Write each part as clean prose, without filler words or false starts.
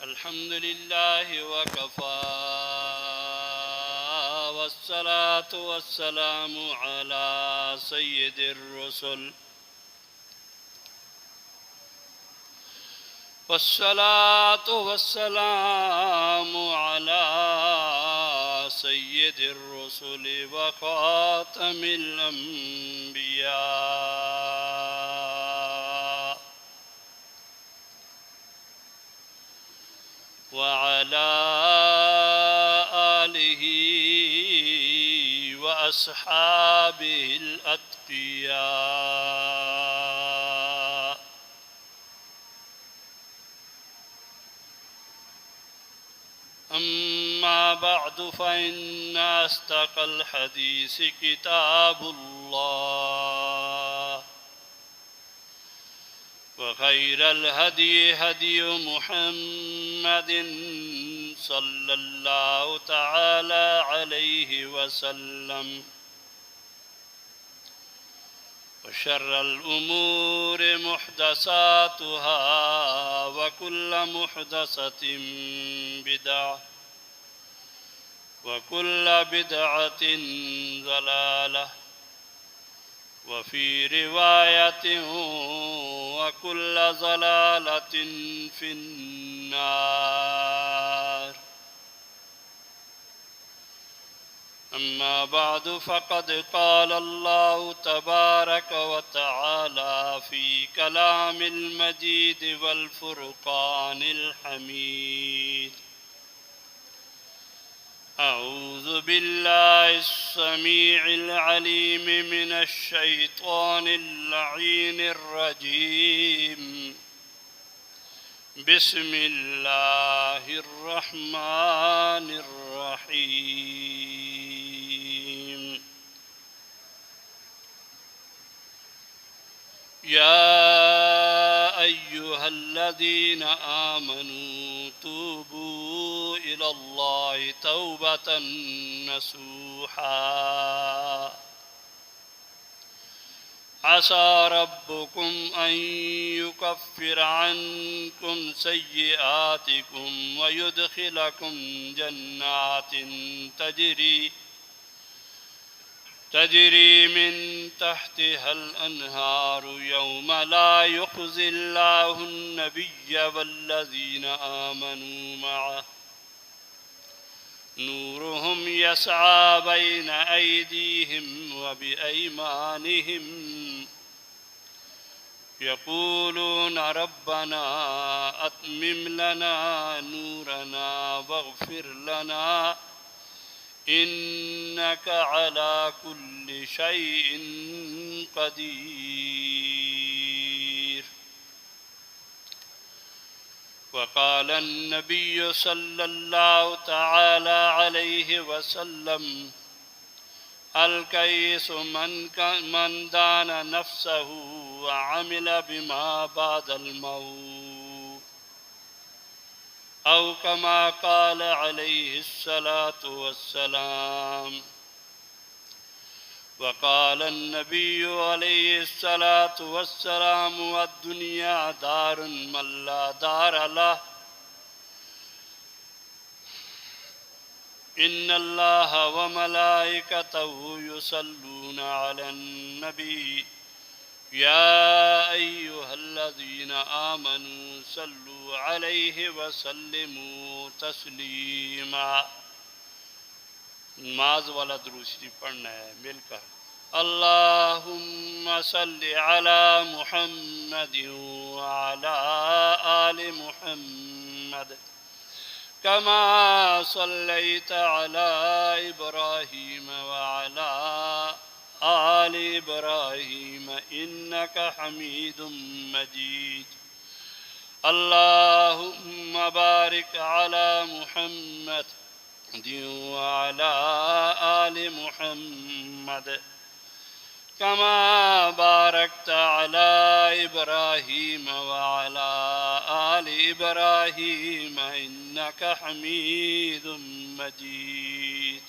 الحمد لله وكفى والصلاة والسلام على سيد الرسل والصلاة والسلام على سيد الرسل وخاتم الأنبياء وعلى آله وأصحابه الأتقياء. أما بعد فإن أصدق الحديث كتاب الله وخير الهدي هدي محمد صلى الله تعالى عليه وسلم وشر الأمور محدثاتها وكل محدثة بدعة وكل بدعة ضلالة وفي رواية وكل ضلالة في النار. أما بعد فقد قال الله تبارك وتعالى في كلام المجيد والفرقان الحميد: أعوذ بالله السميع العليم من الشيطان اللعين الرجيم. بسم الله الرحمن الرحيم. يا أيها الذين آمنوا توبوا إلى الله توبة نصوحا عسى ربكم أن يكفر عنكم سيئاتكم ويدخلكم جنات تجري من تحتها الأنهار يوم لا يخزي الله النبي والذين آمنوا معه نورهم يسعى بين أيديهم وبأيمانهم يقولون ربنا أتمم لنا نورنا واغفر لنا إنك على كل شيء قدير. وقال النبي صلى الله تعالى عليه وسلم: الكيس من دان نفسه وعمل بما بعد الموت، أو كما قال عليه الصلاة والسلام. وقال النبي عليه الصلاة والسلام: والدنيا دار من لا دار له. إن الله وملائكته يصلون على النبي يا أيها الذين آمنوا صلوا عليه وسلموا تسلیما. نماز والا درود شریف پڑھنا ہے مل کر. اللہم صلی علی محمد وعلی آل محمد كما صليت على إبراهيم وعلى آل إبراهيم إنك حميد مجيد. اللهم بارك على محمد وعلى آل محمد كما باركت على إبراهيم وعلى آل إبراهيم إنك حميد مجيد.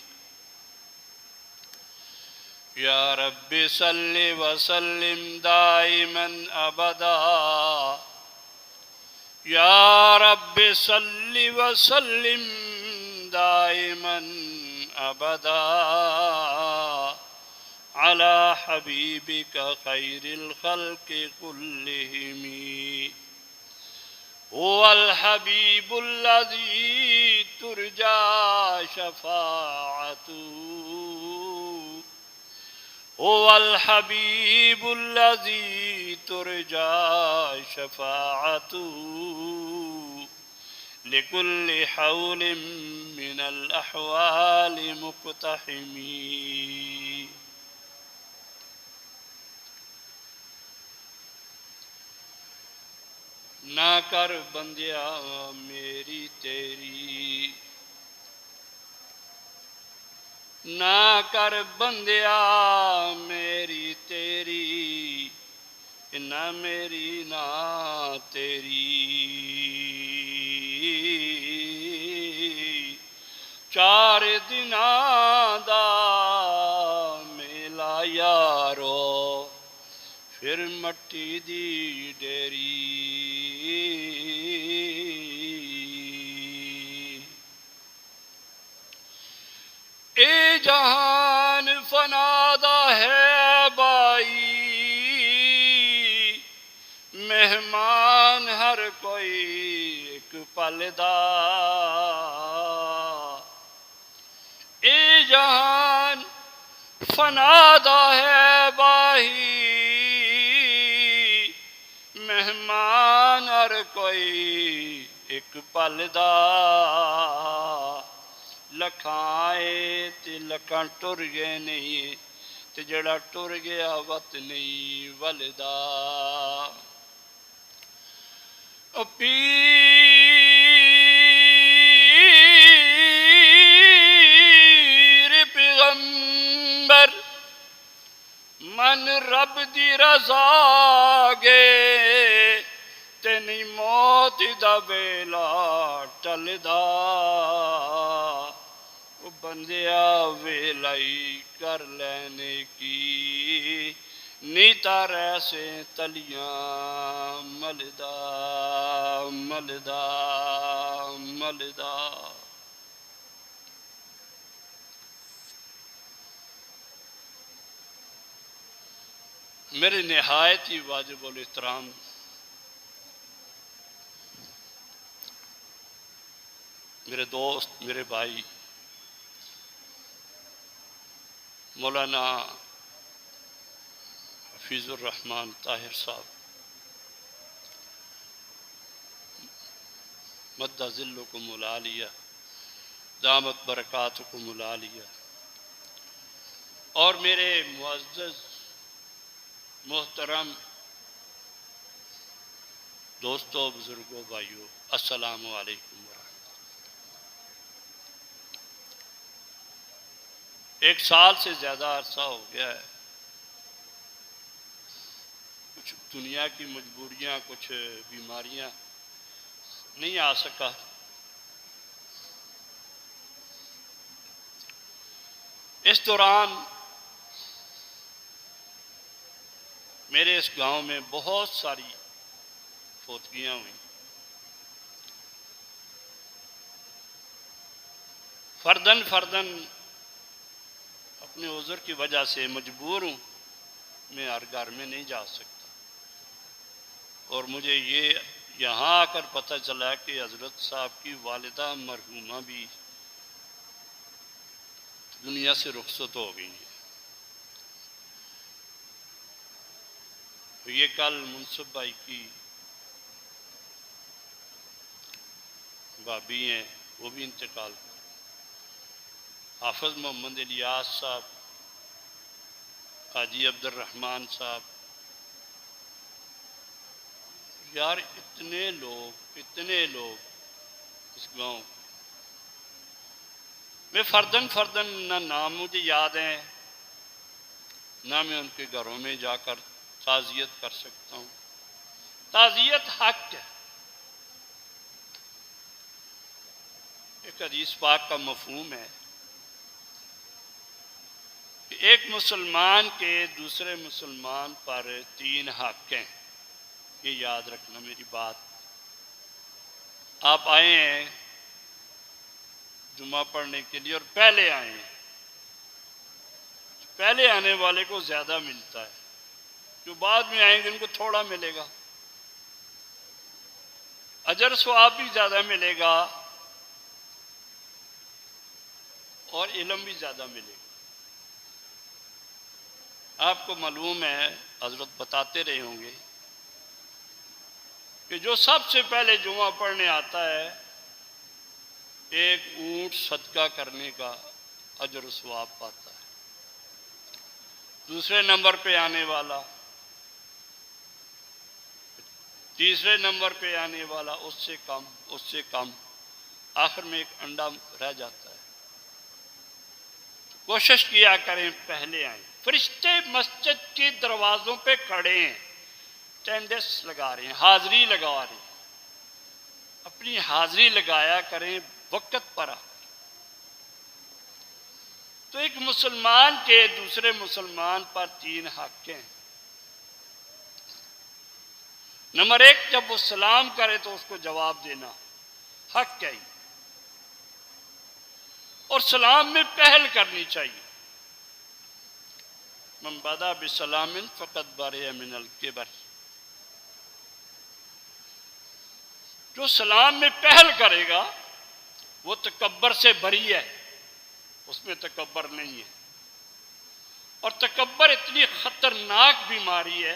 يا رب صل وسلم دائما أبدا یا رب صلی وسلم دائما ابدا على حبيبك خير الخلق كلهم هو الحبيب الذي ترجى شفاعته هو الحبيب الذي ترجى شفاعته لكل حول من الأحوال مقتحمي. نہ کر بندیا میری تیری، نہ کر بندیا میری تیری، نہ میری نہ تیری. چار دناں دا میلا یارو پھر مٹی دی ڈیری. اے جہان فنا دا ہے بائی، مہمان ہر کوئی ایک پل دا. اے جہان فنا دا ہے بائی، مہمان ہر کوئی ایک پل دا. لکھاں آئے تے لکھاں ٹر گئے نہیں، تے جڑا ٹر گیا وط نہیں ولدا. پیر پیغمبر من رب دی رضا گے، تے نہیں موت دا ویلا ٹلدا. بندیا ویلائی کر لینے کی، نیتا ریسے تلیاں ملدا ملدا ملدا. میرے نہایت ہی واجب الاحترام میرے دوست، میرے بھائی مولانا حفیظ الرحمن طاہر صاحب، مد ذلکم العالیہ دامت برکاتکم العالیہ، اور میرے معزز محترم دوستوں، بزرگوں، بھائیوں، السلام علیکم ورحمۃ اللہ. 1 سال سے زیادہ عرصہ ہو گیا ہے. کچھ دنیا کی مجبوریاں، کچھ بیماریاں نہیں آ سکا. اس دوران میرے اس گاؤں میں بہت ساری فوتگیاں ہوئیں. فردن اپنے عذر کی وجہ سے مجبور ہوں، میں ہر گھر میں نہیں جا سکتا. اور مجھے یہ یہاں آ کر پتہ چلا کہ حضرت صاحب کی والدہ مرحومہ بھی دنیا سے رخصت ہو گئی ہیں. یہ کل منصف بھائی کی بھابی ہیں، وہ بھی انتقال کر. حافظ محمد الیاس صاحب، حاجی عبد الرحمن صاحب، یار اتنے لوگ اس گاؤں میں فردن نہ نام مجھے یاد ہیں، نہ میں ان کے گھروں میں جا کر تعزیت کر سکتا ہوں. تعزیت حق ہے. ایک حدیث پاک کا مفہوم ہے کہ ایک مسلمان کے دوسرے مسلمان پر 3 حق ہیں. یہ یاد رکھنا میری بات. آپ آئے ہیں جمعہ پڑھنے کے لیے اور پہلے آئے ہیں، پہلے آنے والے کو زیادہ ملتا ہے، جو بعد میں آئیں گے ان کو تھوڑا ملے گا، اجر ثواب بھی زیادہ ملے گا اور علم بھی زیادہ ملے گا۔ آپ کو معلوم ہے، حضرت بتاتے رہے ہوں گے کہ جو سب سے پہلے جمعہ پڑھنے آتا ہے ایک اونٹ صدقہ کرنے کا اجر و ثواب پاتا ہے، دوسرے نمبر پہ آنے والا، تیسرے نمبر پہ آنے والا اس سے کم، اس سے کم، آخر میں ایک انڈا رہ جاتا ہے۔ کوشش کیا کریں پہلے آئیں۔ فرشتے مسجد کے دروازوں پہ کھڑے ہیں، اٹینڈنس لگا رہے ہیں، حاضری لگا رہے ہیں، اپنی حاضری لگایا کریں وقت پر آ۔ تو ایک مسلمان کے دوسرے مسلمان پر 3 حق ہیں۔ نمبر 1، جب وہ سلام کرے تو اس کو جواب دینا حق ہے، اور سلام میں پہل کرنی چاہیے۔ من بدا بسلام فقد برئ من الکبر، جو سلام میں پہل کرے گا وہ تکبر سے بری ہے، اس میں تکبر نہیں ہے۔ اور تکبر اتنی خطرناک بیماری ہے،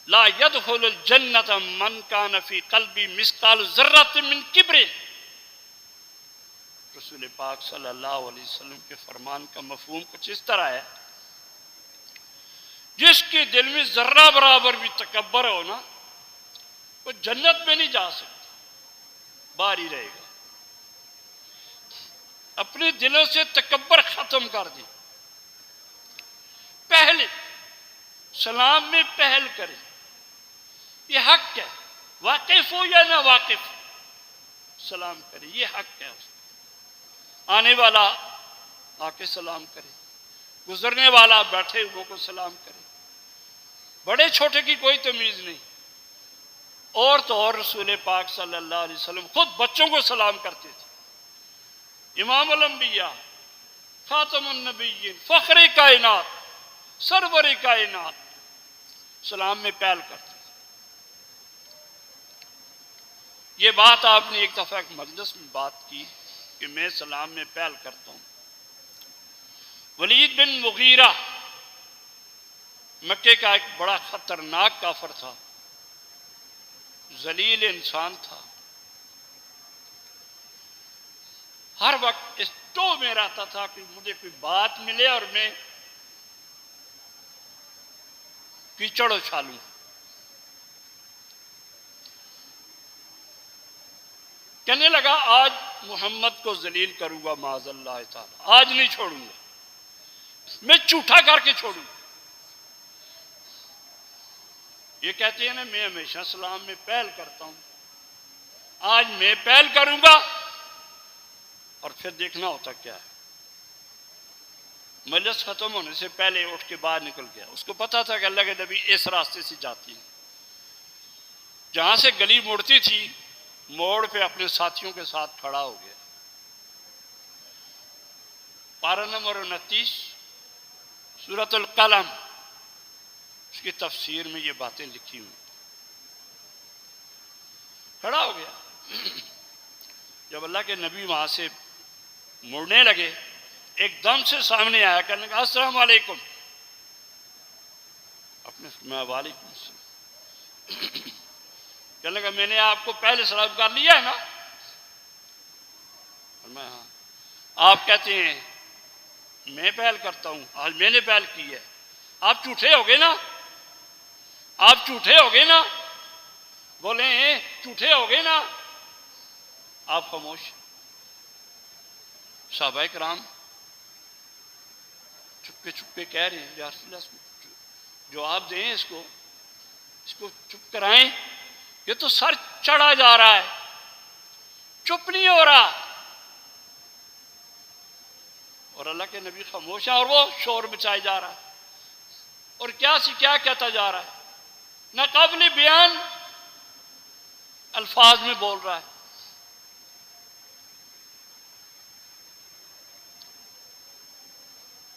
لا يدخل الجنة من كان في قلبی مثقال ذرة من کبر۔ رسول پاک صلی اللہ علیہ وسلم کے فرمان کا مفہوم کچھ اس طرح ہے، جس کے دل میں ذرہ برابر بھی تکبر ہو نا، وہ جنت میں نہیں جا سکتا، باہر ہی رہے گا۔ اپنے دلوں سے تکبر ختم کر دیں، پہلے سلام میں پہل کریں، یہ حق ہے، واقف ہو یا نہ واقف سلام کرے، یہ حق ہے اس کو۔ آنے والا آ کے سلام کرے، گزرنے والا بیٹھے ہوئے کو سلام کرے، بڑے چھوٹے کی کوئی تمیز نہیں۔ اور تو اور رسول پاک صلی اللہ علیہ وسلم خود بچوں کو سلام کرتے تھے۔ امام الانبیاء، خاتم النبیین، فخر کائنات، سرور کائنات سلام میں پہل کرتے تھے۔ یہ بات آپ نے ایک دفعہ ایک مجلس میں بات کی کہ میں سلام میں پہل کرتا ہوں۔ ولید بن مغیرہ مکے کا ایک بڑا خطرناک کافر تھا، ذلیل انسان تھا، ہر وقت اس ٹو میں رہتا تھا کہ مجھے کوئی بات ملے اور میں کیچڑ اچھالوں۔ کہنے لگا آج محمد کو ذلیل کروں گا معاذ اللہ تعالی، آج نہیں چھوڑوں گا، میں جھوٹا کر کے چھوڑوں گا۔ یہ کہتے ہیں نا میں ہمیشہ سلام میں پہل کرتا ہوں، آج میں پہل کروں گا، اور پھر دیکھنا ہوتا کیا ہے۔ مجلس ختم ہونے سے پہلے اٹھ کے باہر نکل گیا، اس کو پتا تھا کہ اللہ کے نبی اس راستے سے جاتی ہیں، جہاں سے گلی مڑتی تھی موڑ پہ اپنے ساتھیوں کے ساتھ کھڑا ہو گیا۔ پارہ نمبر 29 سورۃ القلم، اس کی تفسیر میں یہ باتیں لکھی ہوئی، کھڑا ہو گیا۔ جب اللہ کے نبی وہاں سے مڑنے لگے، ایک دم سے سامنے آیا، کہنے لگا السلام علیکم۔ اپنے میں وعلیکم السلام، کہنے لگا میں نے آپ کو پہلے سلام کر لیا ہے نا؟ میں ہاں۔ آپ کہتے ہیں میں پہل کرتا ہوں، آج میں نے پہل کی ہے، آپ جھوٹے ہو گئے نا، آپ جھوٹے ہو گئے نا، بولے جھوٹے ہو گئے نا۔ آپ خاموش۔ صحابہ کرام چپکے چپکے کہہ رہے ہیں یا رسول اللہ جواب دیں، اس کو چپ کرائیں، یہ تو سر چڑھا جا رہا ہے، چپ نہیں ہو رہا۔ اور اللہ کے نبی خاموش ہیں اور وہ شور مچائے جا رہا ہے، اور کیا کہتا جا رہا ہے، نہ قابل بیان الفاظ میں بول رہا ہے.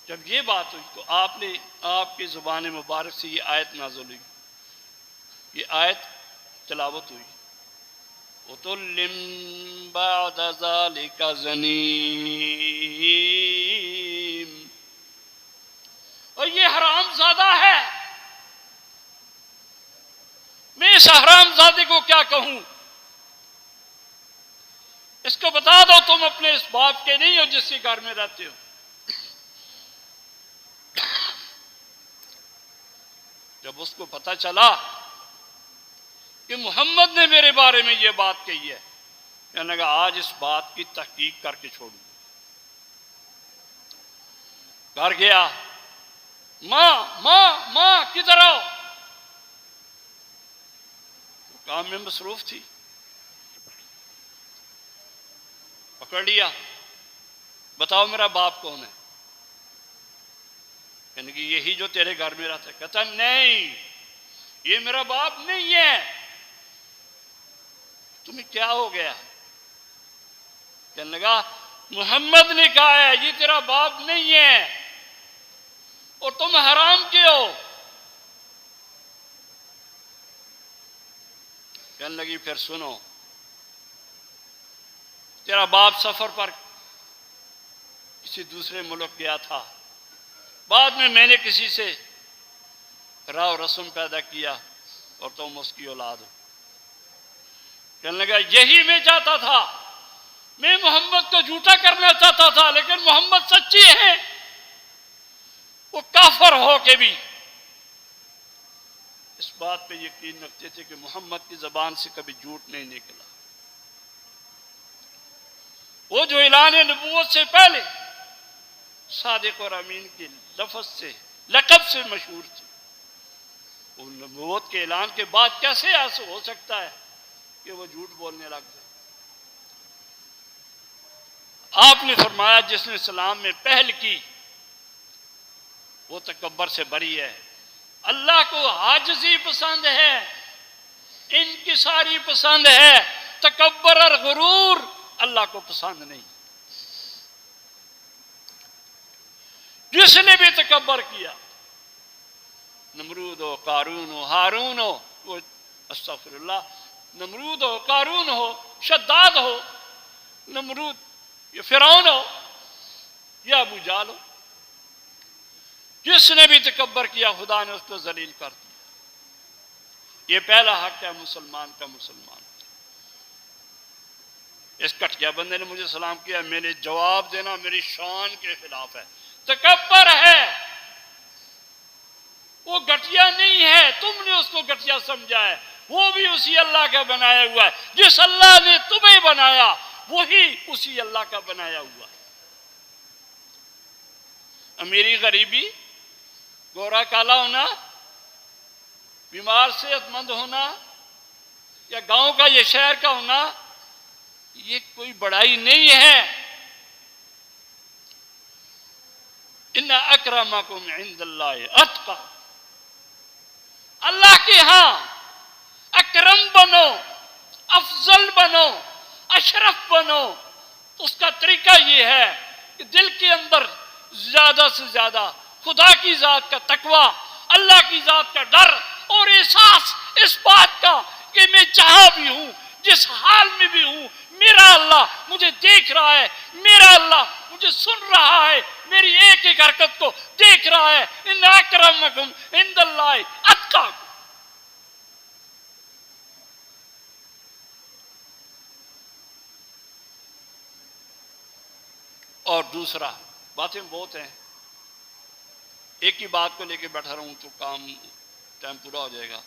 جب یہ بات ہوئی تو آپ کی زبان مبارک سے یہ آیت نازل ہوئی. یہ آیت تلاوت ہوئی. وَتُلِّم بَعْدَ ذَلِكَ زَنِيمٌ. اور یہ حرام زادہ ہے. میں اس حرام زادے کو کیا کہوں؟ اس کو بتا دو تم اپنے اس باپ کے نہیں ہو جس کے گھر میں رہتے ہو. جب اس کو پتہ چلا کہ محمد نے میرے بارے میں یہ بات کہی ہے، کہنے لگا آج اس بات کی تحقیق کر کے چھوڑوں. گھر گیا، ماں کدھر آؤ؟ وہ کام میں مصروف تھی. پکڑ لیا، بتاؤ میرا باپ کون ہے؟ یعنی کہ یہی جو تیرے گھر میں رہتا ہے. کہتا نہیں، یہ میرا باپ نہیں ہے. تمہیں کیا ہو گیا؟ کہنے لگا محمد نے کہا ہے یہ تیرا باپ نہیں ہے اور تم حرام کے ہو. کہنے لگی پھر سنو، تیرا باپ سفر پر کسی دوسرے ملک گیا تھا، بعد میں نے کسی سے راہ و رسم پیدا کیا اور تم اس کی اولاد ہو. کہنے لگا یہی میں چاہتا تھا. میں محمد کو جھوٹا کرنا چاہتا تھا، لیکن محمد سچی ہے. وہ کافر ہو کے بھی اس بات پہ یقین رکھتے تھے کہ محمد کی زبان سے کبھی جھوٹ نہیں نکلا. وہ جو اعلان نبوت سے پہلے صادق اور امین کے لفظ سے، لقب سے مشہور تھی، وہ نبوت کے اعلان کے بعد کیسے ایسا ہو سکتا ہے کہ وہ جھوٹ بولنے لگ گئے؟ آپ نے فرمایا جس نے اسلام میں پہل کی وہ تکبر سے بری ہے. اللہ کو عاجزی پسند ہے، انکساری پسند ہے. تکبر اور غرور اللہ کو پسند نہیں. جس نے بھی تکبر کیا، نمرود ہو، قارون ہو، ہارون ہو، وہ استغفر اللہ، نمرود ہو، قارون ہو، شداد ہو، نمرود یا فرعون ہو یا ابو جہل ہو، جس نے بھی تکبر کیا خدا نے اس کو ذلیل کر دیا. یہ پہلا حق ہے مسلمان کا. مسلمان اس کٹیا بندے نے مجھے سلام کیا، میرے جواب دینا میری شان کے خلاف ہے. تکبر ہے، وہ گٹیا نہیں ہے، تم نے اس کو گٹیا سمجھا ہے. وہ بھی اسی اللہ کا بنایا ہوا ہے. جس اللہ نے تمہیں بنایا وہی اسی اللہ کا بنایا ہوا ہے. امیری غریبی، گورا کالا ہونا، بیمار صحت مند ہونا یا گاؤں کا یا شہر کا ہونا، یہ کوئی بڑائی نہیں ہے. ان اکرمکم عند اللہ اتقاکم. اللہ کے ہاں اکرم بنو، افضل بنو، اشرف بنو. اس کا طریقہ یہ ہے کہ دل کے اندر زیادہ سے زیادہ خدا کی ذات کا تقوی، اللہ کی ذات کا ڈر اور احساس اس بات کا کہ میں جہاں بھی ہوں، جس حال میں بھی ہوں، میرا اللہ مجھے دیکھ رہا ہے، میرا اللہ مجھے سن رہا ہے، میری ایک ایک حرکت کو دیکھ رہا ہے. ان اکرمکم عند اللہ اتقاکم. اور دوسرا، باتیں بہت ہیں، ایک ہی بات کو لے کے بیٹھا رہوں تو ٹائم پورا ہو جائے گا.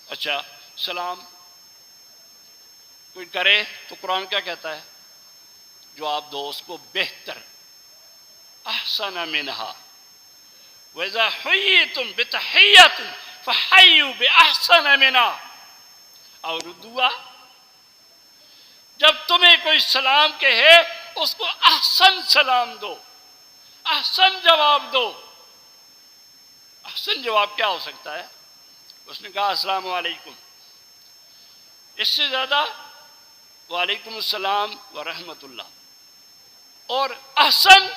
اچھا، سلام کوئی کرے تو قرآن کیا کہتا ہے؟ جواب دو اس کو بہتر، احسن منہا وَإِذَا حُيِّيتُم بِتَحِيَّةٍ فَحَيُّوا بِأَحْسَنَ مِنْهَا اور ردوا. جب تمہیں کوئی سلام کہے اس کو احسن سلام دو، احسن جواب دو. احسن جواب کیا ہو سکتا ہے؟ اس نے کہا السلام علیکم، اس سے زیادہ وعلیکم السلام ورحمۃ اللہ، اور احسن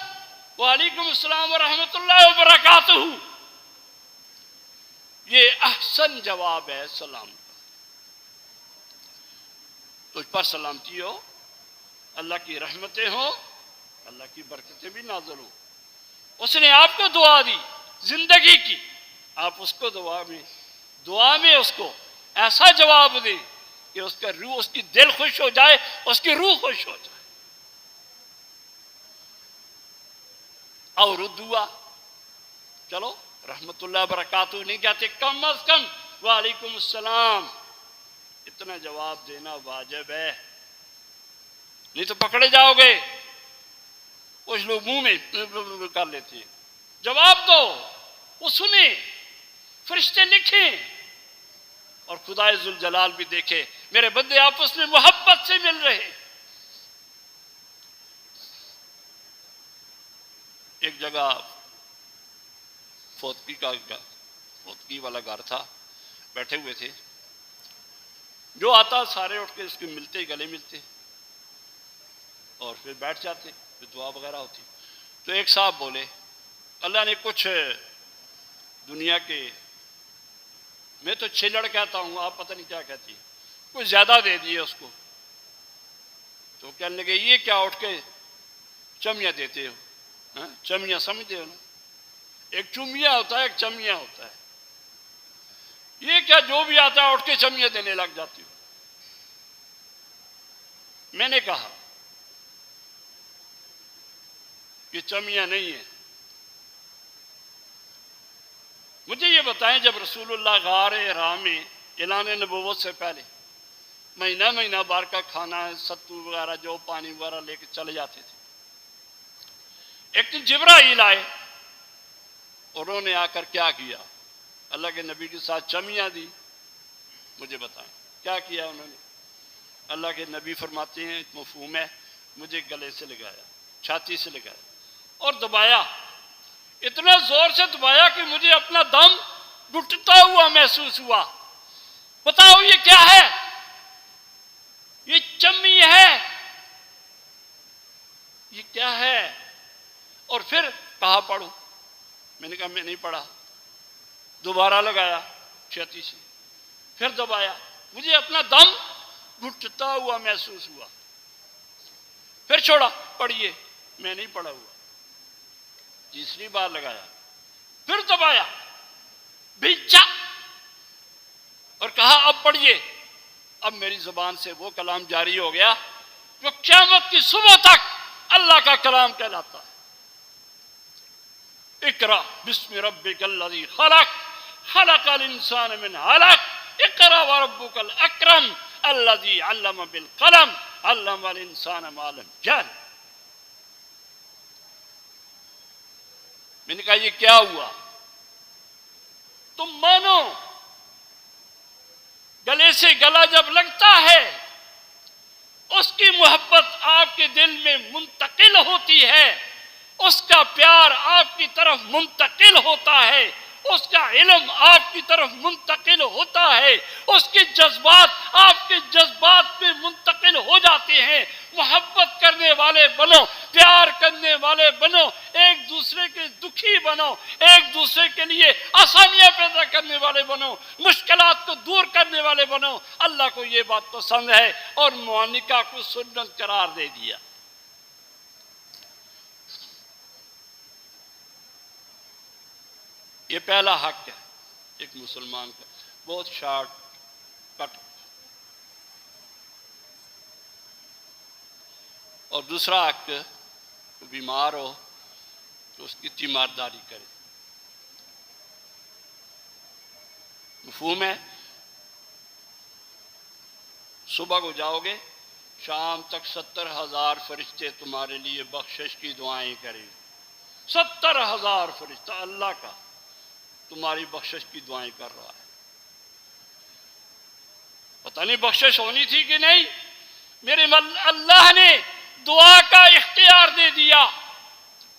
وعلیکم السلام ورحمۃ اللہ وبرکاتہ، یہ احسن جواب ہے سلام کا۔ تجھ پر سلامتی ہو، اللہ کی رحمتیں ہوں، اللہ کی برکتیں بھی نازل ہوں۔ اس نے آپ کو دعا دی زندگی کی، آپ اس کو دعا میں اس کو ایسا جواب دیں کہ اس کا روح، اس کی دل خوش ہو جائے، اس کی روح خوش ہو جائے۔ اور دعا، چلو رحمت اللہ برکاتہ نہیں کہتے، کم از کم وعلیکم السلام اتنا جواب دینا واجب ہے، نہیں تو پکڑے جاؤ گے۔ کچھ لوگ منہ میں کر لیتے ہیں، جواب دو، وہ سنیں، فرشتے لکھیں، اور خدائے ذوالجلال بھی دیکھے میرے بندے آپس میں محبت سے مل رہے۔ ایک جگہ فوتگی والا گھر تھا، بیٹھے ہوئے تھے، جو آتا سارے اٹھ کے اس کے ملتے، گلے ملتے اور پھر بیٹھ جاتے، پھر دعا وغیرہ ہوتی۔ تو ایک صاحب بولے، اللہ نے کچھ دنیا کے، میں تو چھلڑ کہتا ہوں، آپ پتہ نہیں کیا کہتی ہیں، کچھ زیادہ دے دیے اس کو۔ تو کہنے لگے یہ کیا اٹھ کے چمیاں دیتے ہو؟ چمیاں سمجھتے ہو نا، ایک چمیاں ہوتا ہے، ایک چمیاں ہوتا ہے، یہ کیا جو بھی آتا ہے اٹھ کے چمیاں دینے لگ جاتی ہو؟ میں نے کہا یہ چمیاں نہیں ہے، مجھے یہ بتائیں جب رسول اللہ غار حرا میں اعلان نبوت سے پہلے مہینہ بار کا کھانا، ستو وغیرہ جو پانی وغیرہ لے کے چلے جاتے تھے، ایک دن جبرائیل آئے، انہوں نے آ کر کیا کیا؟ اللہ کے نبی کے ساتھ چمیاں دی۔ مجھے بتائیں کیا کیا انہوں نے؟ اللہ کے نبی فرماتے ہیں، مفہوم ہے، مجھے گلے سے لگایا، چھاتی سے لگایا اور دبایا، اتنا زور سے دبایا کہ مجھے اپنا دم گھٹتا ہوا محسوس ہوا۔ بتاؤ یہ کیا ہے؟ یہ چمی ہے، یہ کیا ہے؟ اور پھر کہا پڑھو، میں نے کہا میں نہیں پڑھا، دوبارہ لگایا چھاتی سے، پھر دبایا، مجھے اپنا دم گھٹتا ہوا محسوس ہوا، پھر چھوڑا، پڑھیے، میں نہیں پڑھا ہوا، تیسری بار لگایا، پھر دبایا، بھیجا اور کہا اب پڑھیے۔ اب میری زبان سے وہ کلام جاری ہو گیا جو قیامت کی صبح تک اللہ کا کلام کہلاتا ہے۔ اقرا بسم ربک الذی خلق، خلق الانسان من علق، اقرا وربک الاکرم الذی علم بالقلم، علم الانسان ما لم یعلم۔ میں نے کہا یہ کیا ہوا؟ تم مانو، گلے سے گلا جب لگتا ہے اس کی محبت آپ کے دل میں منتقل ہوتی ہے، اس کا پیار آپ کی طرف منتقل ہوتا ہے، اس کا علم آپ کی طرف منتقل ہوتا ہے، اس کے جذبات آپ کے جذبات میں منتقل ہو جاتے ہیں۔ محبت کرنے والے بنو، پیار کرنے والے بنو، ایک دوسرے کے دکھی بنو، ایک دوسرے کے لیے آسانیاں پیدا کرنے والے بنو، مشکلات کو دور کرنے والے بنو۔ اللہ کو یہ بات پسند ہے اور معانقہ کو سنت قرار دے دیا۔ یہ پہلا حق ہے ایک مسلمان کا، بہت شارٹ کٹ۔ اور دوسرا حق، بیمار ہو تو اس کی تیمارداری کرے۔ مفہوم ہے؟ صبح کو جاؤ گے، شام تک 70,000 فرشتے تمہارے لیے بخشش کی دعائیں کریں۔ 70,000 فرشتہ اللہ کا تمہاری بخشش کی دعائیں کر رہا ہے۔ پتہ نہیں بخشش ہونی تھی کہ نہیں، میرے اللہ نے دعا کا اختیار دے دیا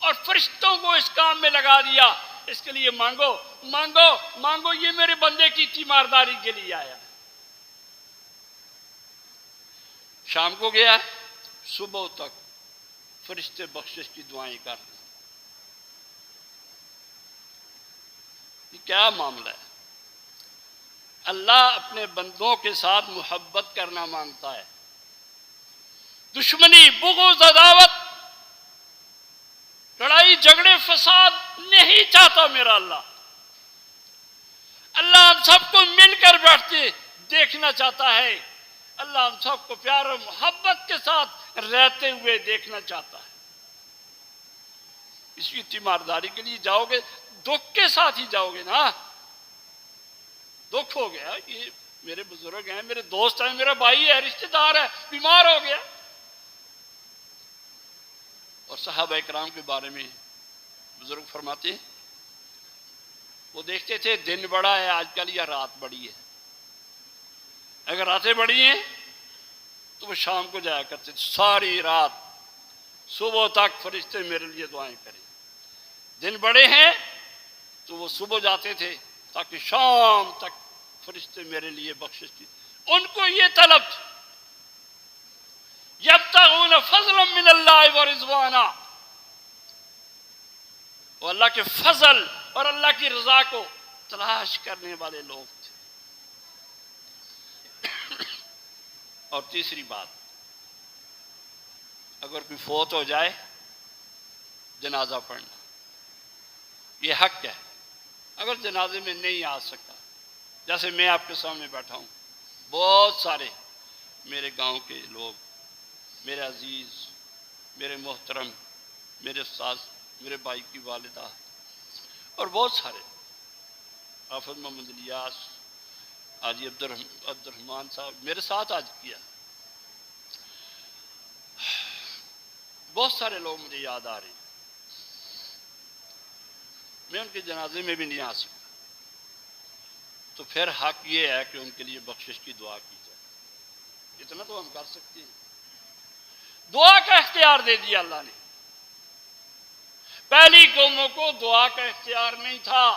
اور فرشتوں کو اس کام میں لگا دیا۔ اس کے لیے مانگو مانگو مانگو، یہ میرے بندے کی تیمارداری کے لیے آیا۔ شام کو گیا، صبح تک فرشتے بخشش کی دعائیں کر رہے ہیں۔ یہ کیا معاملہ ہے؟ اللہ اپنے بندوں کے ساتھ محبت کرنا مانگتا ہے، دشمنی، بغض، عداوت، لڑائی جھگڑے فساد نہیں چاہتا میرا اللہ۔ اللہ ہم سب کو مل کر بیٹھتے دیکھنا چاہتا ہے، اللہ ہم سب کو پیار اور محبت کے ساتھ رہتے ہوئے دیکھنا چاہتا ہے۔ اس کی تیمارداری کے لیے جاؤ گے، دکھ کے ساتھ ہی جاؤ گے نا۔ دکھ ہو گیا، یہ میرے بزرگ ہیں، میرے دوست ہیں، میرا بھائی ہے، رشتہ دار ہے، بیمار ہو گیا۔ اور صحابہ اکرام کے بارے میں بزرگ فرماتے ہیں، وہ دیکھتے تھے دن بڑا ہے آج کل یا رات بڑی ہے۔ اگر راتیں بڑی ہیں تو وہ شام کو جایا کرتے تھے، ساری رات صبح تک فرشتے میرے لیے دعائیں کریں۔ دن بڑے ہیں تو وہ صبح جاتے تھے تاکہ شام تک فرشتے میرے لیے بخشش کی۔ ان کو یہ طلب تھی، یبتغون فضلا من اللہ ورضوانا، وہ اللہ کے فضل اور اللہ کی رضا کو تلاش کرنے والے لوگ تھے۔ اور تیسری بات، اگر کوئی فوت ہو جائے جنازہ پڑھنا یہ حق ہے۔ اگر جنازے میں نہیں آ سکتا، جیسے میں آپ کے سامنے بیٹھا ہوں، بہت سارے میرے گاؤں کے لوگ، میرے عزیز، میرے محترم، میرے استاد، میرے بھائی کی والدہ اور بہت سارے، حافظ محمد الیاس، حاجی عبدالرحمان صاحب میرے ساتھ آج کیا، بہت سارے لوگ مجھے یاد آ رہے ہیں۔ میں ان کے جنازے میں بھی نہیں آ سکتا، تو پھر حق یہ ہے کہ ان کے لیے بخشش کی دعا کی جائے۔ اتنا تو ہم کر سکتے ہیں۔ دعا کا اختیار دے دیا اللہ نے۔ پہلی قوموں کو دعا کا اختیار نہیں تھا۔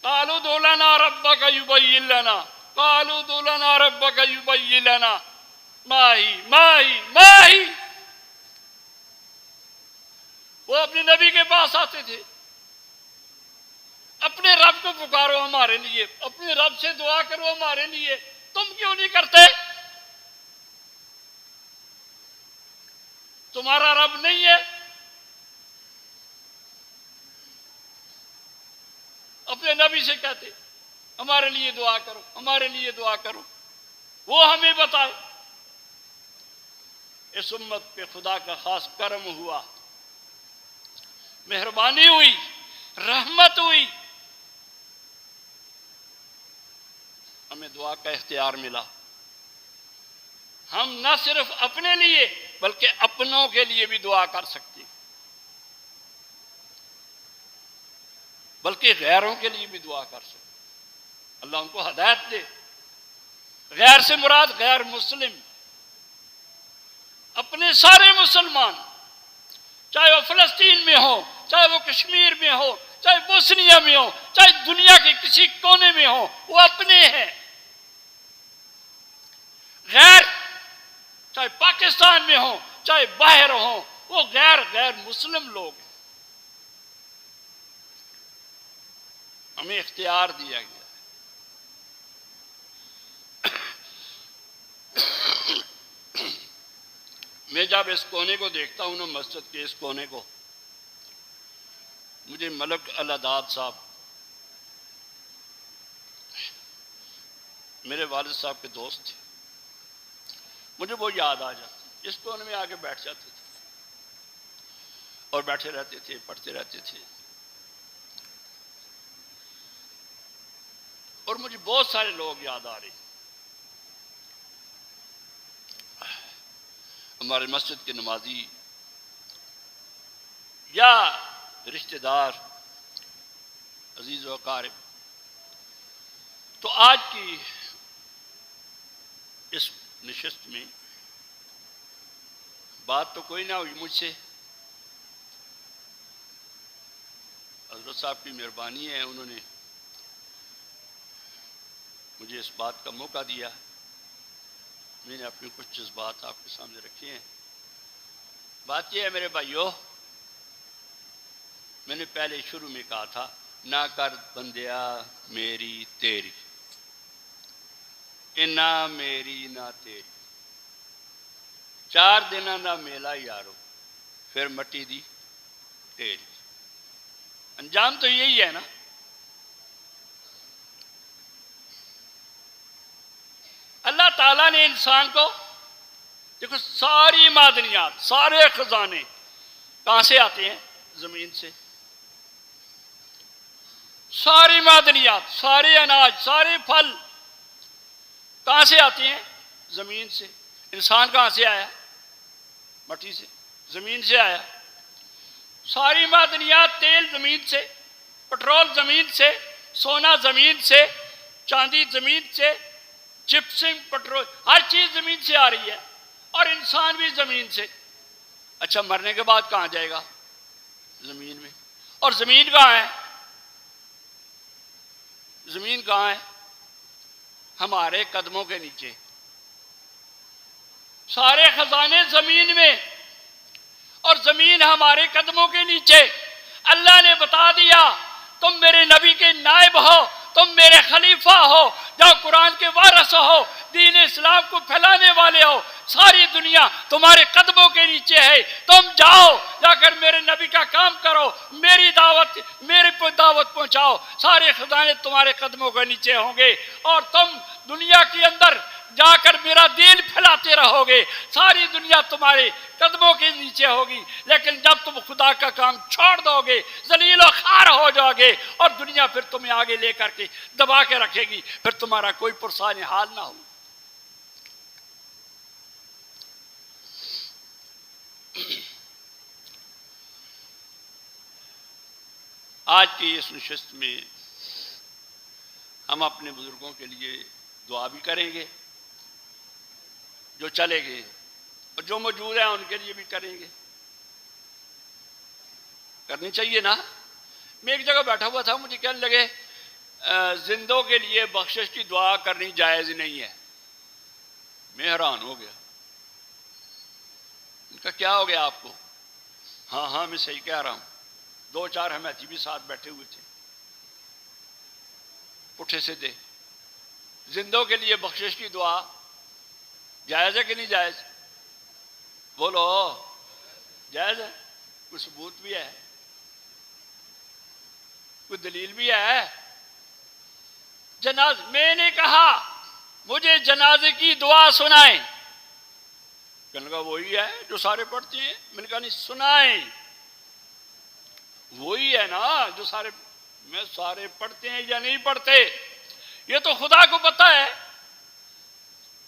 قالوا ادع لنا ربك يبين لنا، قالوا ادع لنا ربك يبين لنا، ماہی وہ اپنے نبی کے پاس آتے تھے، اپنے رب کو پکارو ہمارے لیے، اپنے رب سے دعا کرو ہمارے لیے، تم کیوں نہیں کرتے؟ تمہارا رب نہیں ہے؟ اپنے نبی سے کہتے ہمارے لیے دعا کرو، ہمارے لیے دعا کرو، وہ ہمیں بتائے۔ اس امت پہ خدا کا خاص کرم ہوا، مہربانی ہوئی، رحمت ہوئی، ہمیں دعا کا اختیار ملا۔ ہم نہ صرف اپنے لیے بلکہ اپنوں کے لیے بھی دعا کر سکتے ہیں، بلکہ غیروں کے لیے بھی دعا کر سکتے ہیں۔ اللہ ان کو ہدایت دے۔ غیر سے مراد غیر مسلم، اپنے سارے مسلمان، چاہے وہ فلسطین میں ہو، چاہے وہ کشمیر میں ہو، چاہے بوسنیا میں ہو، چاہے دنیا کے کسی کونے میں ہو، وہ اپنے ہیں۔ غیر چاہے پاکستان میں ہو، چاہے باہر ہو، وہ غیر مسلم لوگ ہیں۔ ہمیں اختیار دیا گیا ہے۔ میں جب اس کونے کو دیکھتا ہوں نا، مسجد کے اس کونے کو، مجھے ملک العداد صاحب، میرے والد صاحب کے دوست تھے، مجھے وہ یاد آ جاتے۔ اس کونے میں آ کے بیٹھ جاتے تھے اور بیٹھے رہتے تھے، پڑھتے رہتے تھے، اور مجھے بہت سارے لوگ یاد آ رہے ہیں۔ ہمارے مسجد کے نمازی یا رشتہ دار، عزیز و اقارب۔ تو آج کی اس نشست میں بات تو کوئی نہ ہوئی مجھ سے، حضرت صاحب کی مہربانی ہے، انہوں نے مجھے اس بات کا موقع دیا میں نے اپنے کچھ جذبات آپ کے سامنے رکھے ہیں. بات یہ ہے میرے بھائیوں، میں نے پہلے شروع میں کہا تھا نہ کر بندیا میری تیری، نہ میری نہ تیری، 4 دن نہ میلا یارو پھر مٹی دی تیری. انجام تو یہی ہے نا. اللہ تعالیٰ نے انسان کو دیکھو، ساری معدنیات، سارے خزانے کہاں سے آتے ہیں؟ زمین سے. ساری معدنیات، سارے اناج، سارے پھل کہاں سے آتے ہیں؟ زمین سے. انسان کہاں سے آیا؟ مٹی سے، زمین سے آیا. ساری معدنیات، تیل زمین سے، پٹرول زمین سے، سونا زمین سے، چاندی زمین سے، جپسم، پٹرول، ہر چیز زمین سے آ رہی ہے، اور انسان بھی زمین سے. اچھا، مرنے کے بعد کہاں جائے گا؟ زمین میں. اور زمین کہاں ہے؟ زمین کہاں ہے؟ ہمارے قدموں کے نیچے. سارے خزانے زمین میں، اور زمین ہمارے قدموں کے نیچے. اللہ نے بتا دیا تم میرے نبی کے نائب ہو، تم میرے خلیفہ ہو، جو قرآن کے وارث ہو، دین اسلام کو پھیلانے والے ہو. ساری دنیا تمہارے قدموں کے نیچے ہے. تم جاؤ، جا کر میرے نبی کا کام کرو، میری دعوت، میرے پر دعوت پہنچاؤ. سارے خزانے تمہارے قدموں کے نیچے ہوں گے، اور تم دنیا کے اندر جا کر میرا دین پھیلاتے رہو گے. ساری دنیا تمہارے قدموں کے نیچے ہوگی. لیکن جب تم خدا کا کام چھوڑ دو گے، ذلیل و خوار ہو جاؤ گے، اور دنیا پھر تمہیں آگے لے کر کے دبا کے رکھے گی، پھر تمہارا کوئی پرسان حال نہ ہو. آج کی اس نشست میں ہم اپنے بزرگوں کے لیے دعا بھی کریں گے، جو چلے گئے، اور جو موجود ہیں ان کے لیے بھی کریں گے. کرنی چاہیے نا. میں ایک جگہ بیٹھا ہوا تھا، مجھے کہنے لگے زندوں کے لیے بخشش کی دعا کرنی جائز نہیں ہے. میں حیران ہو گیا. ان کا کیا ہو گیا آپ کو؟ ہاں میں صحیح کہہ رہا ہوں. 2-4 حمیتی بھی ساتھ بیٹھے ہوئے تھے، پٹھے سے دے. زندوں کے لیے بخشش کی دعا جائز ہے کہ نہیں جائز؟ بولو، جائز ہے. کوئی ثبوت بھی ہے؟ کوئی دلیل بھی ہے؟ میں نے کہا مجھے جنازے کی دعا سنائیں. کہنے لگا وہی ہے جو سارے پڑھتے ہیں. میں نے کہا نہیں، سنائیں. وہی ہے نا جو سارے پڑھتے ہیں یا نہیں پڑھتے، یہ تو خدا کو پتہ ہے.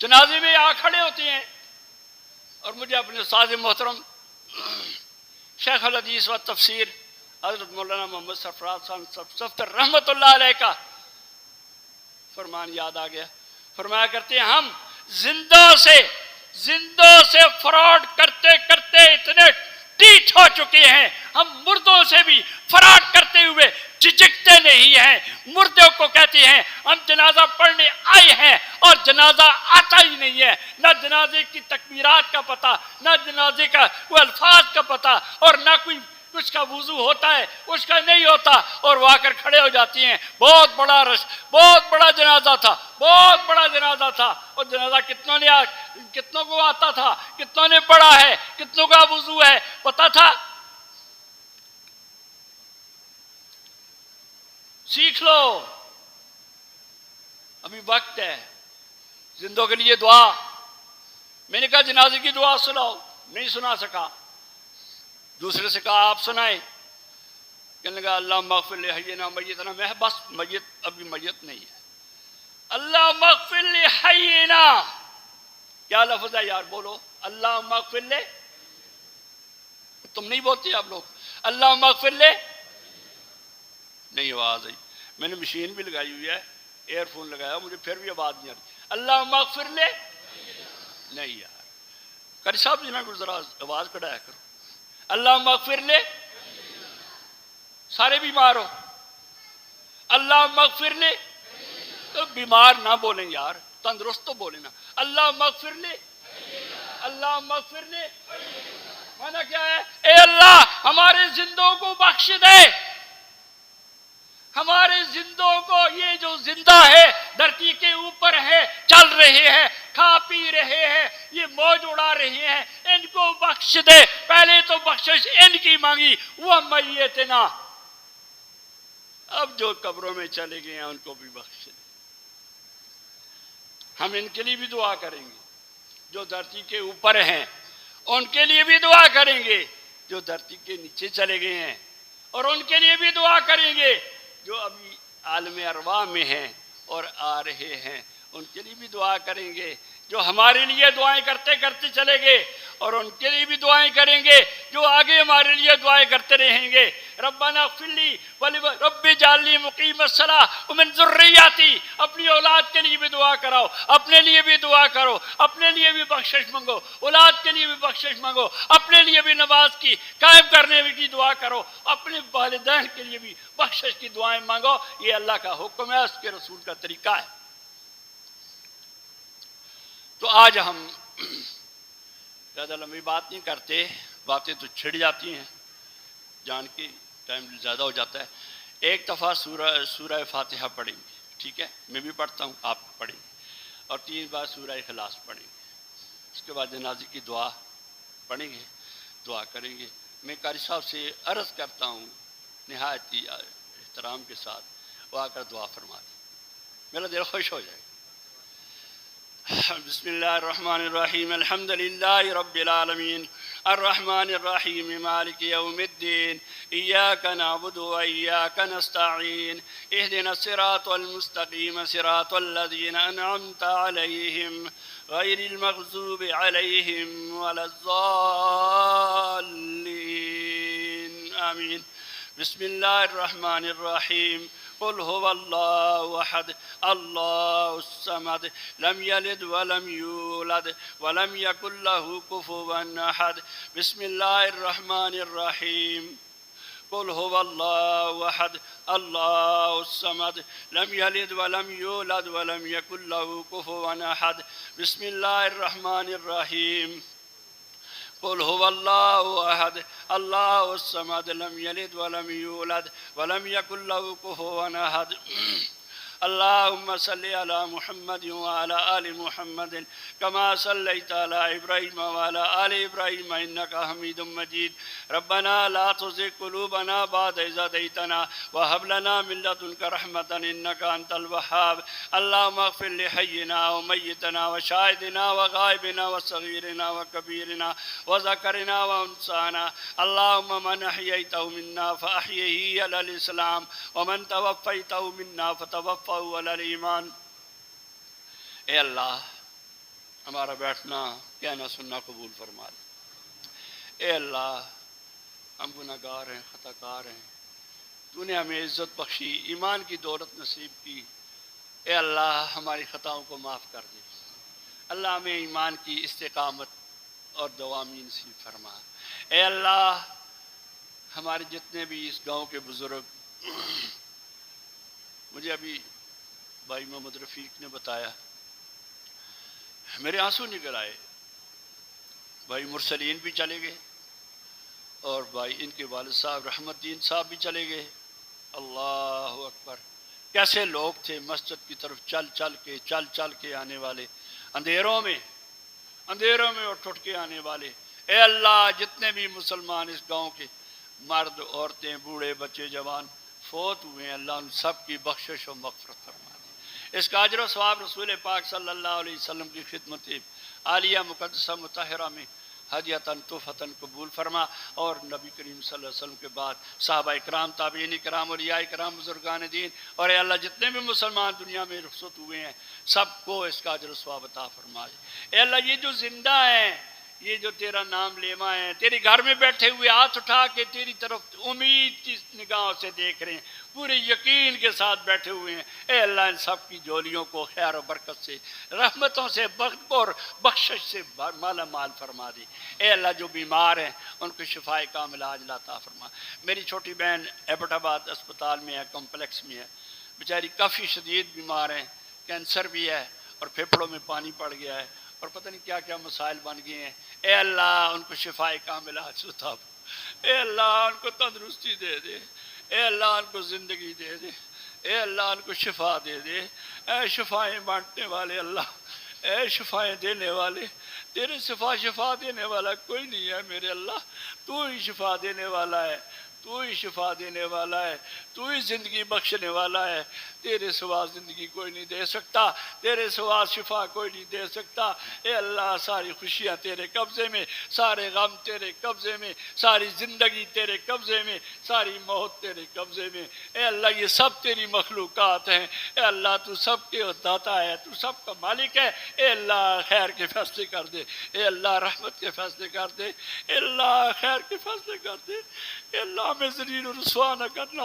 جنازے میں آ کھڑے ہوتے ہیں، اور مجھے اپنے استاد محترم شیخ الحدیث و تفسیر حضرت مولانا محمد سرفراز صاحب صفتر رحمۃ اللہ علیہ کا فرمان یاد آ گیا. فرمایا کرتے ہیں ہم زندوں سے فراڈ کرتے کرتے اتنے ٹیٹ ہو چکے ہیں، ہم مردوں سے بھی فراڈ کرتے ہوئے جھجکتے نہیں ہیں. مردوں کو کہتے ہیں ہم جنازہ پڑھنے آئے ہیں، اور جنازہ آتا ہی نہیں ہے. نہ جنازے کی تکبیرات کا پتہ، نہ جنازے کا وہ الفاظ کا پتہ، اور نہ کوئی اس کا وضو ہوتا ہے، اس کا نہیں ہوتا، اور وہ آ کر کھڑے ہو جاتی ہیں. بہت بڑا جنازہ تھا، بہت بڑا جنازہ تھا. اور جنازہ کتنوں کو آتا تھا، کتنوں نے پڑھا ہے، کتنوں کا وضو ہے، پتا تھا؟ سیکھ لو، ابھی وقت ہے. زندوں کے لیے دعا. میں نے کہا جنازے کی دعا سناؤ، نہیں سنا سکا. دوسرے سے کہا آپ سنائیں. کہنے لگا اللہم اغفر لحینا میتنا. میں بس میت ابھی میت نہیں ہے. اللہم اغفر لحینا، کیا لفظ ہے یار؟ بولو اللہم اغفر لے. تم نہیں بولتے آپ لوگ اللہم اغفر لے؟ نہیں آواز آئی. میں نے مشین بھی لگائی ہوئی ہے، ایئر فون لگایا، مجھے پھر بھی آواز نہیں آ رہی. اللہم اغفر لے نہیں یار. قاری صاحب جی، میں ذرا آواز کڑھایا کرو. اللہم اغفر لے. سارے بیمار ہو. اللہم اغفر لے. بیمار نہ بولیں یار، تندرست تو بولیں نا، اللہ مغفر لے، اللہ مغفر لے، مانا کیا ہے؟ اے اللہ ہمارے زندوں کو بخش دے، ہمارے زندوں کو، یہ جو زندہ ہے دھرتی کے اوپر ہے، چل رہے ہیں، کھا پی رہے ہیں، یہ موج اڑا رہے ہیں، ان کو بخش دے۔ پہلے تو بخشش ان کی مانگی، وہ میتنا، اب جو قبروں میں چلے گئے ہیں ان کو بھی بخش دے۔ ہم ان کے لیے بھی دعا کریں گے جو دھرتی کے اوپر ہیں، ان کے لیے بھی دعا کریں گے جو دھرتی کے نیچے چلے گئے ہیں، اور ان کے لیے بھی دعا کریں گے جو ابھی عالم ارواح میں ہیں اور آ رہے ہیں، ان کے لیے بھی دعا کریں گے جو ہمارے لیے دعائیں کرتے کرتے چلے گئے، اور ان کے لیے بھی دعائیں کریں گے جو آگے ہمارے لیے دعائیں کرتے رہیں گے۔ ربنا اغفر لی رب اجعلنی مقیم الصلاۃ ومن ذریتی، اپنی اولاد کے لیے بھی دعا کراؤ، اپنے لیے بھی دعا کرو، اپنے لیے بھی بخشش مانگو، اولاد کے لیے بھی بخشش مانگو، اپنے لیے بھی نماز کی قائم کرنے کی دعا کرو، اپنے والدین کے لیے بھی بخشش کی دعائیں مانگو۔ یہ اللہ کا حکم ہے، اس کے رسول کا طریقہ ہے۔ تو آج ہم زیادہ لمبی بات نہیں کرتے، باتیں تو چھڑ جاتی ہیں، جان کے ٹائم زیادہ ہو جاتا ہے۔ ایک دفعہ سورہ فاتحہ پڑھیں گے، ٹھیک ہے؟ میں بھی پڑھتا ہوں، آپ پڑھیں گے، اور 3 بار سورہ اخلاص پڑھیں گے۔ اس کے بعد جنازے کی دعا پڑھیں گے، دعا کریں گے۔ میں قاری صاحب سے عرض کرتا ہوں نہایت ہی احترام کے ساتھ، وہ آ کر دعا فرما دیں، میرا دل خوش ہو جائے گا۔ بسم اللہ الرحمن الرحیم، الحمد للہ رب العالمین، الرحمن الرحیم، مالک یوم الدین، ایاک نعبد و ایاک نستعین، اہدنا الصراط المستقیم، صراط الذین انعمت علیہم غیر المغضوب علیہم ولا الضالین، آمین۔ بسم اللہ الرحمن الرحیم، قل هو اللہ احد اللہ الصمد لم یلد ولم یولد ولم یکن له کفوا احد۔ بسم اللہ الرحمن الرحیم، قل هو اللہ احد اللہ الصمد لم یلد ولم یولد ولم یکن له کفوا احد۔ بسم اللہ الرحمن الرحیم، قل هو اللہ احد اللہ الصمد لم یلد ولم یولد ولم یکن له کفوا احد۔ اللہم صلی علی محمد وعلی آل محمد کما صلیت علی ابراہیم وعلی آل ابراہیم انک حمید مجید۔ ربنا لا تزغ قلوبنا بعد اذ ہدیتنا وہب لنا من لدنک رحمۃ انک انت الوہاب۔ اللہم اغفر لحینا ومیتنا وشاہدنا وغائبنا وصغیرنا وکبیرنا وذکرنا وانثانا۔ اللہم من احییتہ منا فاحیہ علی الاسلام ومن توفیتہ منا فتوفہ علی الایمان۔ اے اللہ ہمارا بیٹھنا کہنا سننا قبول فرما لے۔ اے اللہ ہم گناہ گار ہیں، خطا کار ہیں، تو نے ہمیں عزت بخشی، ایمان کی دولت نصیب کی۔ اے اللہ ہماری خطاؤں کو معاف کر دے، اللہ ہمیں ایمان کی استقامت اور دوامی نصیب فرما۔ اے اللہ ہمارے جتنے بھی اس گاؤں کے بزرگ، مجھے ابھی بھائی محمد رفیق نے بتایا، میرے آنسو نکل آئے۔ بھائی مرسلین بھی چلے گئے، اور بھائی ان کے والد صاحب رحمت الدین صاحب بھی چلے گئے۔ اللہ اکبر، کیسے لوگ تھے مسجد کی طرف چل کے آنے والے، اندھیروں میں اٹھ کے آنے والے۔ اے اللہ جتنے بھی مسلمان اس گاؤں کے مرد، عورتیں، بوڑھے، بچے، جوان فوت ہوئے ہیں، اللہ ان سب کی بخشش و مغفرت فرما دے۔ اس کا اجر و ثواب رسول پاک صلی اللہ علیہ وسلم کی خدمت عالیہ مقدسہ مطہرہ میں ہدیتاً تحفتاً قبول فرما، اور نبی کریم صلی اللہ علیہ وسلم کے بعد صحابہ اکرام، تابعین اکرام، اولیاء اکرام، بزرگان دین، اور اے اللہ جتنے بھی مسلمان دنیا میں رخصت ہوئے ہیں سب کو اس کا اجر و ثواب عطا فرما دے۔ اے اللہ یہ جو زندہ ہیں، یہ جو تیرا نام لیوا ہیں، تیرے گھر میں بیٹھے ہوئے ہاتھ اٹھا کے تیری طرف امید کی نگاہوں سے دیکھ رہے ہیں، پورے یقین کے ساتھ بیٹھے ہوئے ہیں، اے اللہ ان سب کی جولیوں کو خیر و برکت سے، رحمتوں سے، اور بخشش سے مالا مال فرما دی۔ اے اللہ جو بیمار ہیں ان کو شفائے کاملہ عاجلہ عطا فرما۔ میری چھوٹی بہن ایبٹ آباد اسپتال میں ہے، کمپلیکس میں ہے، بیچاری کافی شدید بیمار ہیں، کینسر بھی ہے اور پھیپھڑوں میں پانی پڑ گیا ہے اور پتہ نہیں کیا کیا مسائل بن گئے ہیں. اے اللہ ان کو شفاء کاملہ عطا، اے اللہ ان کو تندرستی دے دے، اے اللہ ان کو زندگی دے دے، اے اللہ ان کو شفا دے دے. اے شفائیں بانٹنے والے اللہ، اے شفائیں دینے والے، تیرے شفا دینے والا کوئی نہیں ہے میرے اللہ، تو ہی شفا دینے والا ہے، تو ہی شفا دینے والا ہے، تو ہی زندگی بخشنے والا ہے. تیرے سوا زندگی کوئی نہیں دے سکتا، تیرے سوا شفا کوئی نہیں دے سکتا. اے اللہ ساری خوشیاں تیرے قبضے میں، سارے غم تیرے قبضے میں، ساری زندگی تیرے قبضے میں، ساری موت تیرے قبضے میں. اے اللہ یہ سب تیری مخلوقات ہیں. اے اللہ تو سب کے داتا ہے، تو سب کا مالک ہے. اے اللہ خیر کے فیصلے کر دے، اے اللہ رحمت کے فیصلے کر دے، اے اللہ خیر کے فیصلے کر دے. اے اللہ ہمیں ذلیل و رسوا نہ کرنا.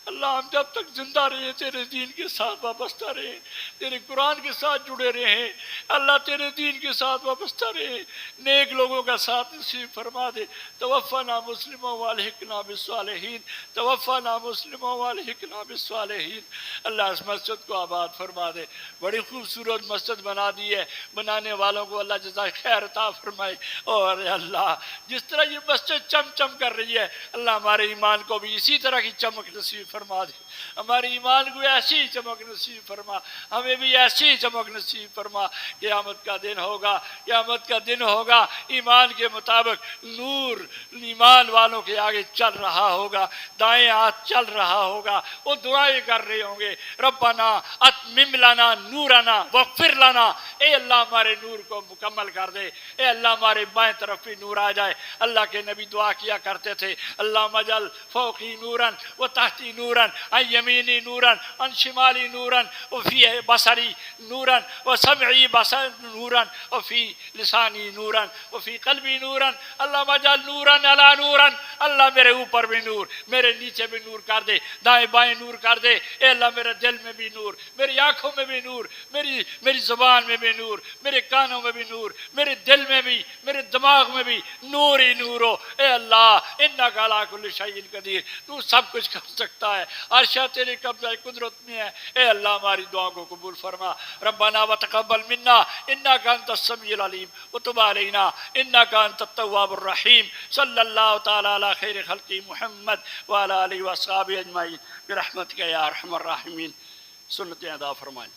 اللہ ہم جب تک زندہ رہے تیرے دین کے ساتھ وابستہ رہے، تیرے قرآن کے ساتھ جڑے رہے. اللہ تیرے دین کے ساتھ وابستہ رہے، نیک لوگوں کا ساتھ نصیب فرما دے. توفنا مسلموں والحقنا بالصالحین، توفنا مسلموں والحقنا بالصالحین. اللہ اس مسجد کو آباد فرما دے. بڑی خوبصورت مسجد بنا دی ہے، بنانے والوں کو اللہ جزائے خیر عطا فرمائے. اور اللہ جس طرح یہ مسجد چم چم کر رہی ہے، اللہ ہمارے ایمان کو بھی اسی طرح کی چمک نصیب فرما دے. ہمارے ایمان کو ایسی چمک نصیب فرما، ہمیں بھی ایسی چمک نصیب فرما. قیامت کا دن ہوگا، قیامت کا دن ہوگا، ایمان کے مطابق نور ایمان والوں کے آگے چل رہا ہوگا، دائیں ہاتھ چل رہا ہوگا. وہ دعائیں کر رہے ہوں گے، ربنا اتمم لنا نورنا واغفر لنا. اے اللہ ہمارے نور کو مکمل کر دے. اے اللہ ہمارے بائیں طرف بھی نور آ جائے. اللہ کے نبی دعا کیا کرتے تھے، اللہم اجعل فوقی نورا و تحتی نورا، عن یمینی نورا عن شمالی نورا، وفی بصری نورا و سمعی بصر نورا، وفی لسانی نورا، وفی قلبی نورا. اللہم اجعل نورا علی نورا. اللہ میرے اوپر بھی نور، میرے نیچے بھی نور کر دے، دائیں بائیں نور کر دے. اے اللہ میرے دل میں بھی نور، میری آنکھوں میں بھی نور، میری زبان میں بھی نور، میرے کانوں میں بھی نور، میرے دل میں بھی، میرے دماغ میں بھی نور ہی نور ہو. اے اللہ انک علی کل شیء قدیر، تو سب کچھ کر سکتا ہے، عرش تیرے قبضہ قدرت میں ہے. اے اللہ ہماری دعاؤں کو قبول فرما. ربنا وتقبل منا انک انت السمیع العلیم وتب علینا انک انت التواب الرحیم. صلی اللہ تعالی علی خیر خلق محمد وعلی آلہ وصحبہ اجمعین برحمتک یا ارحم الراحمین. سنتیں ادا فرمائیں.